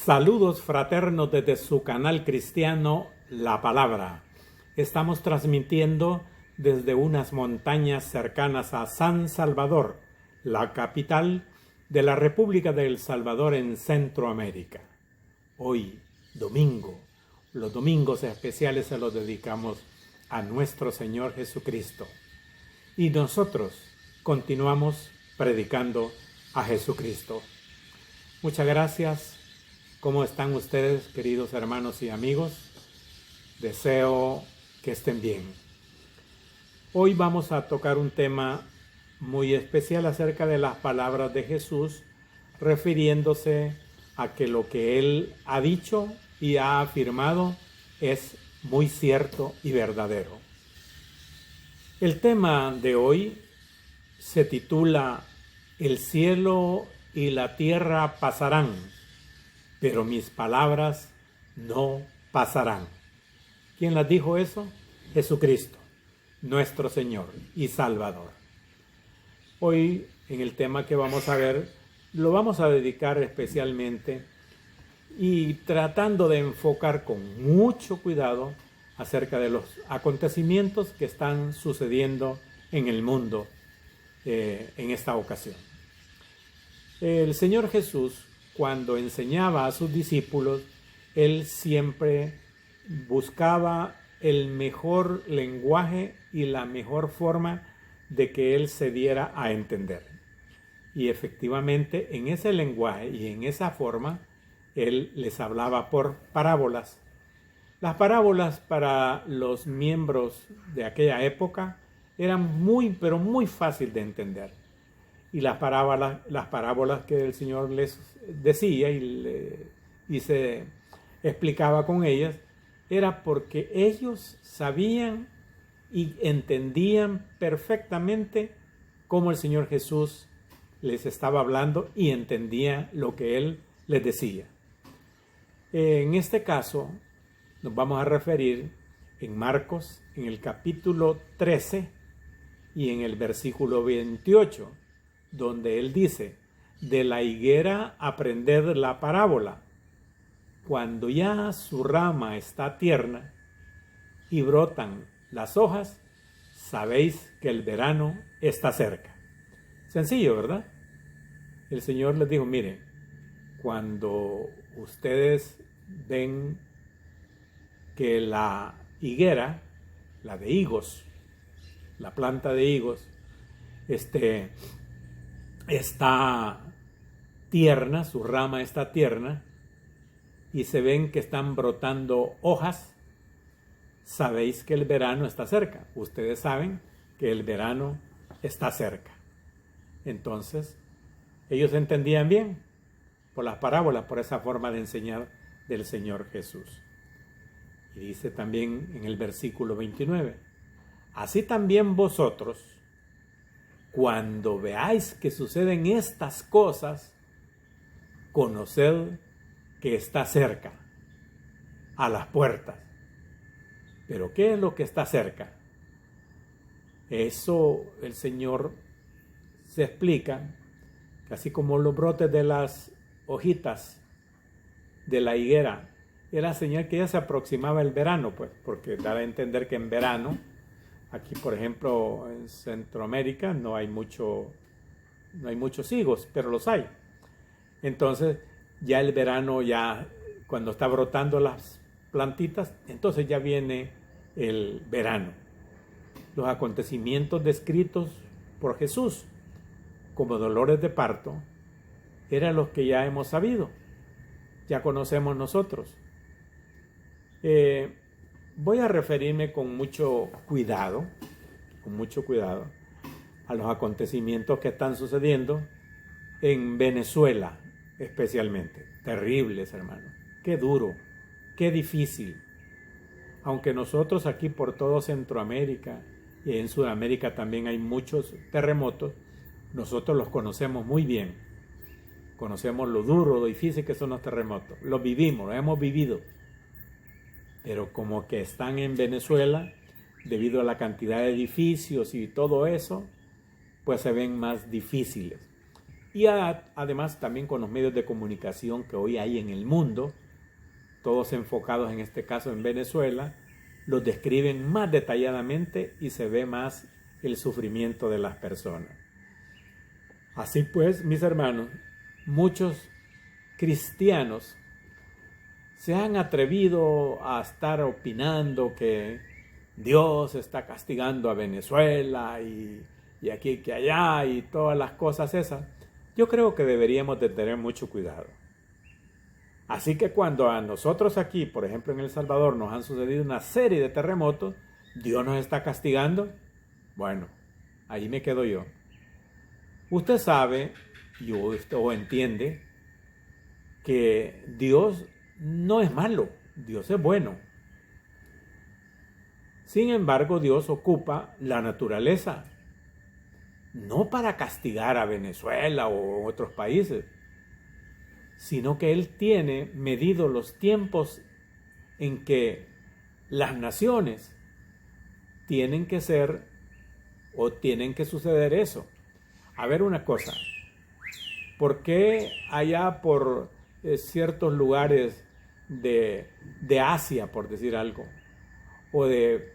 Saludos fraternos desde su canal cristiano La Palabra. Estamos transmitiendo desde unas montañas cercanas a San Salvador, la capital de la República de El Salvador en Centroamérica. Hoy, domingo, los domingos especiales se los dedicamos a nuestro Señor Jesucristo. Y nosotros continuamos predicando a Jesucristo. Muchas gracias. ¿Cómo están ustedes, queridos hermanos y amigos? Deseo que estén bien. Hoy vamos a tocar un tema muy especial acerca de las palabras de Jesús, refiriéndose a que lo que Él ha dicho y ha afirmado es muy cierto y verdadero. El tema de hoy se titula El cielo y la tierra pasarán, pero mis palabras no pasarán. ¿Quién las dijo eso? Jesucristo, nuestro Señor y Salvador. Hoy, en el tema que vamos a ver, lo vamos a dedicar especialmente y tratando de enfocar con mucho cuidado acerca de los acontecimientos que están sucediendo en el mundo en esta ocasión. El Señor Jesús, cuando enseñaba a sus discípulos, Él siempre buscaba el mejor lenguaje y la mejor forma de que Él se diera a entender. Y efectivamente, en ese lenguaje y en esa forma, Él les hablaba por parábolas. Las parábolas para los miembros de aquella época eran pero muy fácil de entender. Y las parábolas que el Señor les decía y se explicaba con ellas, era porque ellos sabían y entendían perfectamente cómo el Señor Jesús les estaba hablando y entendía lo que Él les decía. En este caso, nos vamos a referir en Marcos, en el capítulo 13 y en el versículo 28, donde Él dice: de la higuera aprended la parábola. Cuando ya su rama está tierna y brotan las hojas, sabéis que el verano está cerca. Sencillo, ¿verdad? El Señor les dijo: miren, cuando ustedes ven que la higuera, la de higos, la planta de higos, está tierna, su rama está tierna, y se ven que están brotando hojas, sabéis que el verano está cerca. Ustedes saben que el verano está cerca. Entonces, ellos entendían bien por las parábolas, por esa forma de enseñar del Señor Jesús. Y dice también en el versículo 29, así también vosotros, cuando veáis que suceden estas cosas, conoced que está cerca, a las puertas. ¿Pero qué es lo que está cerca? Eso el Señor se explica, así como los brotes de las hojitas de la higuera, era señal que ya se aproximaba el verano, pues, porque daba a entender que en verano, aquí por ejemplo en Centroamérica no hay muchos higos, pero los hay. Entonces ya el verano, ya cuando está brotando las plantitas, entonces ya viene el verano. Los acontecimientos descritos por Jesús como dolores de parto eran los que ya hemos sabido, ya conocemos nosotros. Voy a referirme con mucho cuidado a los acontecimientos que están sucediendo en Venezuela, especialmente. Terribles, hermanos. Qué duro, qué difícil. Aunque nosotros aquí por todo Centroamérica y en Sudamérica también hay muchos terremotos, nosotros los conocemos muy bien. Conocemos lo duro, lo difícil que son los terremotos. Los vivimos, los hemos vivido. Pero como que están en Venezuela, debido a la cantidad de edificios y todo eso, pues se ven más difíciles. Y además también con los medios de comunicación que hoy hay en el mundo, todos enfocados en este caso en Venezuela, los describen más detalladamente y se ve más el sufrimiento de las personas. Así pues, mis hermanos, muchos cristianos se han atrevido a estar opinando que Dios está castigando a Venezuela y aquí que allá y todas las cosas esas. Yo creo que deberíamos de tener mucho cuidado. Así que cuando a nosotros aquí, por ejemplo en El Salvador, nos han sucedido una serie de terremotos, ¿Dios nos está castigando? Bueno, ahí me quedo yo. Usted sabe o entiende que Dios no es malo, Dios es bueno. Sin embargo, Dios ocupa la naturaleza, no para castigar a Venezuela o otros países, sino que Él tiene medido los tiempos en que las naciones tienen que ser o tienen que suceder eso. A ver una cosa, ¿por qué allá por ciertos lugares de Asia, por decir algo, o de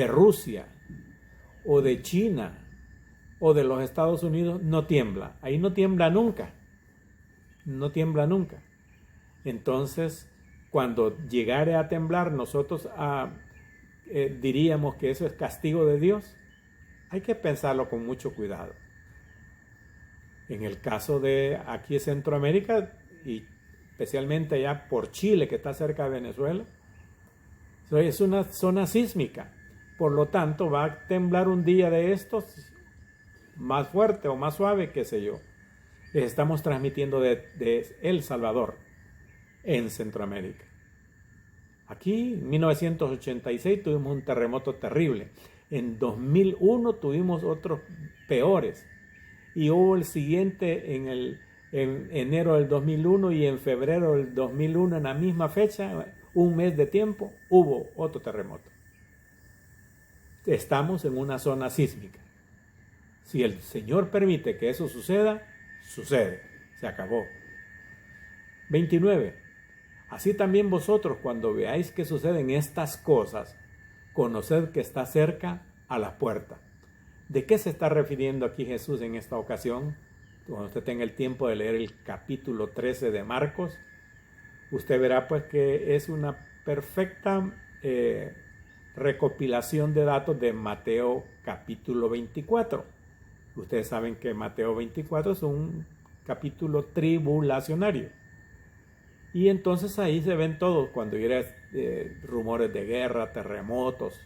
Rusia, o de China, o de los Estados Unidos, no tiembla? Ahí no tiembla nunca, no tiembla nunca. Entonces, cuando llegare a temblar, nosotros diríamos que eso es castigo de Dios. Hay que pensarlo con mucho cuidado. En el caso de aquí en Centroamérica, y especialmente allá por Chile, que está cerca de Venezuela, es una zona sísmica. Por lo tanto, va a temblar un día de estos más fuerte o más suave, qué sé yo. Les estamos transmitiendo de El Salvador, en Centroamérica. Aquí, en 1986, tuvimos un terremoto terrible. En 2001 tuvimos otros peores. Y hubo el siguiente en enero del 2001 y en febrero del 2001, en la misma fecha, un mes de tiempo, hubo otro terremoto. Estamos en una zona sísmica. Si el Señor permite que eso suceda, sucede. Se acabó. 29. Así también vosotros, cuando veáis que suceden estas cosas, conoced que está cerca a la puerta. ¿De qué se está refiriendo aquí Jesús en esta ocasión? Cuando usted tenga el tiempo de leer el capítulo 13 de Marcos, usted verá pues que es una perfecta recopilación de datos de Mateo capítulo 24. Ustedes saben que Mateo 24 es un capítulo tribulacionario. Y entonces ahí se ven todos, cuando hubiera rumores de guerra, terremotos,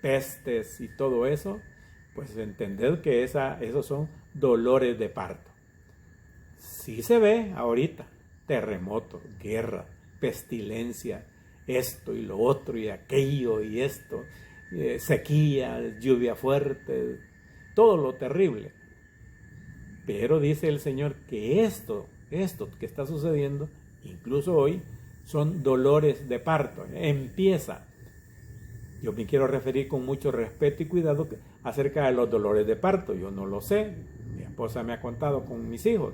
pestes y todo eso, pues entender que esos son dolores de parto. Sí se ve ahorita, terremotos, guerra, pestilencia, esto y lo otro y aquello y esto, sequía, lluvia fuerte, todo lo terrible. Pero dice el Señor que esto que está sucediendo, incluso hoy, son dolores de parto. Empieza. Yo me quiero referir con mucho respeto y cuidado acerca de los dolores de parto. Yo no lo sé. Mi esposa me ha contado con mis hijos.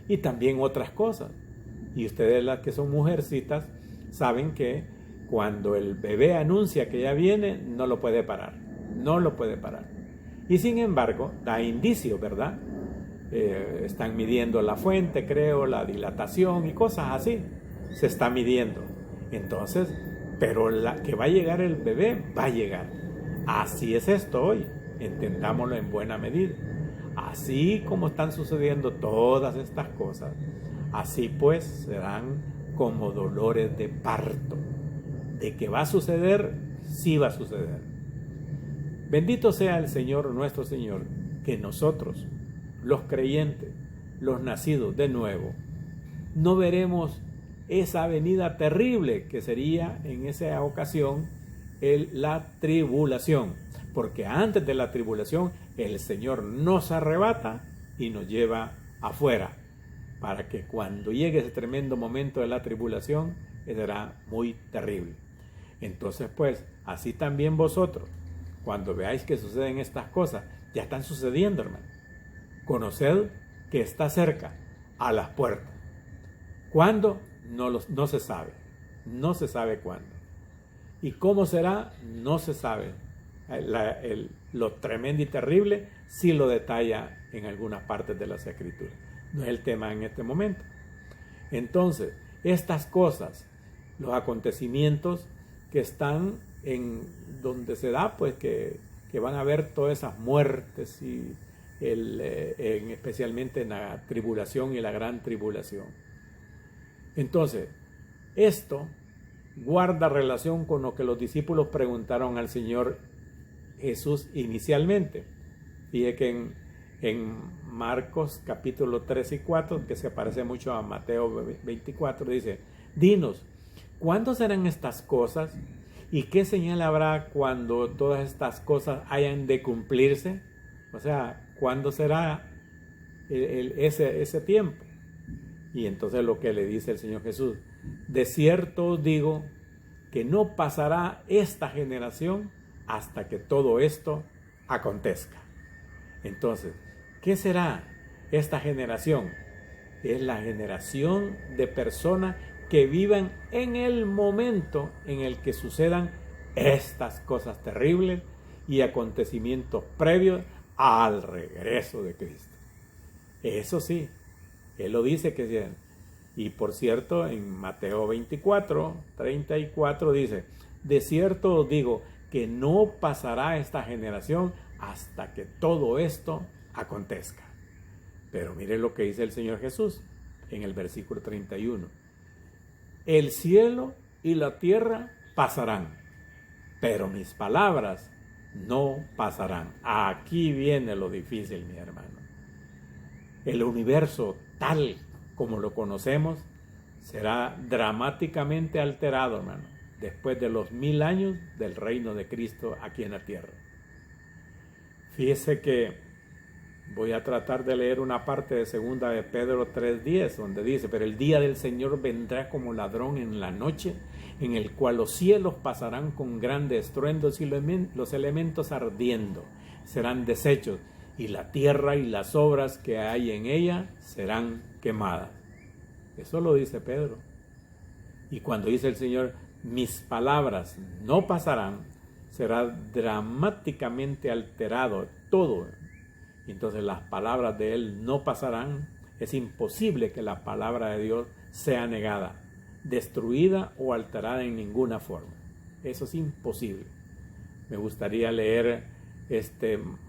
Y también otras cosas. Y ustedes, las que son mujercitas, saben que cuando el bebé anuncia que ya viene, no lo puede parar. No lo puede parar. Y sin embargo, da indicios, ¿verdad? Están midiendo la fuente, creo, la dilatación y cosas así. Se está midiendo. Entonces, pero que va a llegar el bebé, va a llegar. Así es esto hoy. Entendámoslo en buena medida. Así como están sucediendo todas estas cosas, así pues serán como dolores de parto. De que va a suceder, sí va a suceder. Bendito sea el Señor, nuestro Señor, que nosotros, los creyentes, los nacidos de nuevo, no veremos esa venida terrible que sería en esa ocasión la tribulación. Porque antes de la tribulación el Señor nos arrebata y nos lleva afuera, para que cuando llegue ese tremendo momento de la tribulación será muy terrible. Entonces pues, así también vosotros, cuando veáis que suceden estas cosas, ya están sucediendo, hermano. Conoced que está cerca, a las puertas. ¿Cuándo? No se sabe. No se sabe cuándo. ¿Y cómo será? No se sabe. Lo tremendo y terrible sí lo detalla en algunas partes de las Escrituras. No es el tema en este momento. Entonces, estas cosas, los acontecimientos que están en donde se da, pues que van a haber todas esas muertes y especialmente en la tribulación y la gran tribulación. Entonces, esto guarda relación con lo que los discípulos preguntaron al Señor Jesús inicialmente. Fíjate que en Marcos capítulo 3 y 4, que se parece mucho a Mateo 24, dice: dinos, ¿cuándo serán estas cosas? ¿Y qué señal habrá cuando todas estas cosas hayan de cumplirse? O sea, ¿cuándo será ese tiempo? Y entonces lo que le dice el Señor Jesús: de cierto os digo que no pasará esta generación hasta que todo esto acontezca. Entonces, ¿qué será esta generación? Es la generación de personas que vivan en el momento en el que sucedan estas cosas terribles y acontecimientos previos al regreso de Cristo. Eso sí, Él lo dice que sí. Y por cierto, en Mateo 24, 34 dice: de cierto os digo que no pasará esta generación hasta que todo esto acontezca. Pero mire lo que dice el Señor Jesús en el versículo 31. El cielo y la tierra pasarán, pero mis palabras no pasarán. Aquí viene lo difícil, mi hermano. El universo tal como lo conocemos será dramáticamente alterado, hermano, después de los 1000 años del reino de Cristo aquí en la tierra. Fíjese que voy a tratar de leer una parte de 2 de Pedro 3:10, donde dice: pero el día del Señor vendrá como ladrón en la noche, en el cual los cielos pasarán con grandes estruendos y los elementos ardiendo serán deshechos, y la tierra y las obras que hay en ella serán quemadas. Eso lo dice Pedro. Y cuando dice el Señor: mis palabras no pasarán, será dramáticamente alterado todo. Y entonces las palabras de Él no pasarán. Es imposible que la palabra de Dios sea negada, destruida o alterada en ninguna forma. Eso es imposible. Me gustaría leer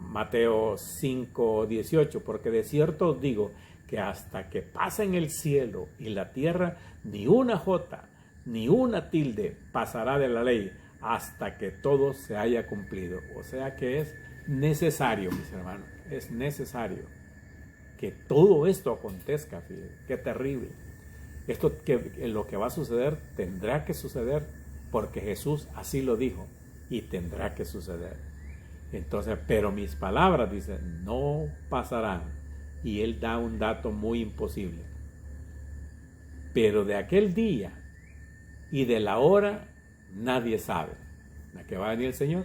Mateo 5:18, porque de cierto os digo que hasta que pasen el cielo y la tierra, ni una jota ni una tilde pasará de la ley hasta que todo se haya cumplido. O sea que es necesario, mis hermanos, es necesario que todo esto acontezca. Fíjense, qué terrible. Esto que lo que va a suceder tendrá que suceder porque Jesús así lo dijo y tendrá que suceder. Entonces, pero mis palabras, dice, no pasarán. Y Él da un dato muy imposible. Pero de aquel día y de la hora nadie sabe. ¿A qué va a venir el Señor?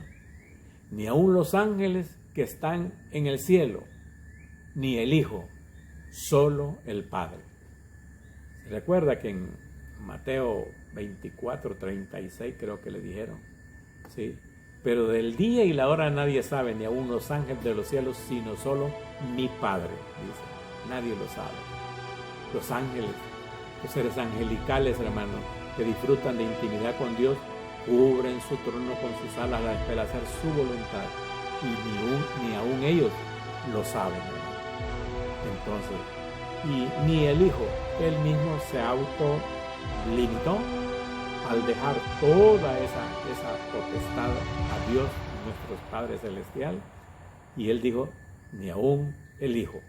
Ni aun los ángeles que están en el cielo, ni el Hijo, solo el Padre. ¿Se recuerda que en Mateo 24:36 creo que le dijeron? Sí. Pero del día y la hora nadie sabe, ni aun los ángeles de los cielos, sino solo mi Padre, dice. Nadie lo sabe. Los ángeles, los seres angelicales, hermanos, que disfrutan de intimidad con Dios, cubren su trono con sus alas a la espera de hacer su voluntad. Y ni aun ellos lo saben, hermanos. Entonces, ni el Hijo, Él mismo se autolimitó al dejar toda esa potestad a Dios, nuestro Padre Celestial, y Él dijo, ni aún el Hijo.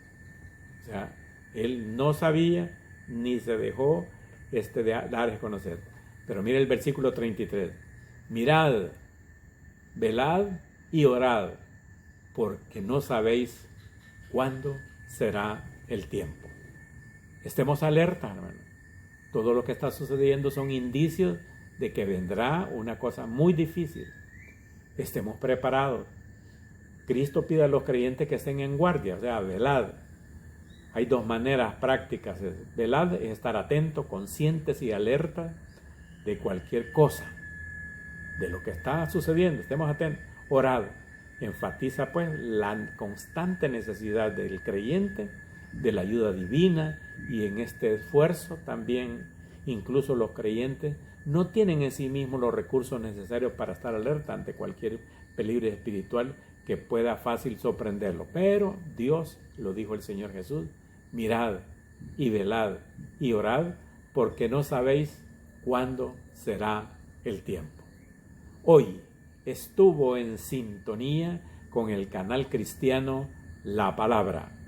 O sea, Él no sabía ni se dejó dar a conocer. Pero mire el versículo 33. Mirad, velad y orad, porque no sabéis cuándo será el tiempo. Estemos alerta, hermano. Todo lo que está sucediendo son indicios de que vendrá una cosa muy difícil. Estemos preparados. Cristo pide a los creyentes que estén en guardia, o sea, velad. Hay dos maneras prácticas. Velad es estar atento, conscientes y alerta de cualquier cosa, de lo que está sucediendo. Estemos atentos. Orad. Enfatiza pues la constante necesidad del creyente de la ayuda divina, y en este esfuerzo también incluso los creyentes no tienen en sí mismos los recursos necesarios para estar alerta ante cualquier peligro espiritual que pueda fácil sorprenderlo. Pero Dios, lo dijo el Señor Jesús, mirad y velad y orad, porque no sabéis cuándo será el tiempo. Hoy estuvo en sintonía con el canal cristiano La Palabra.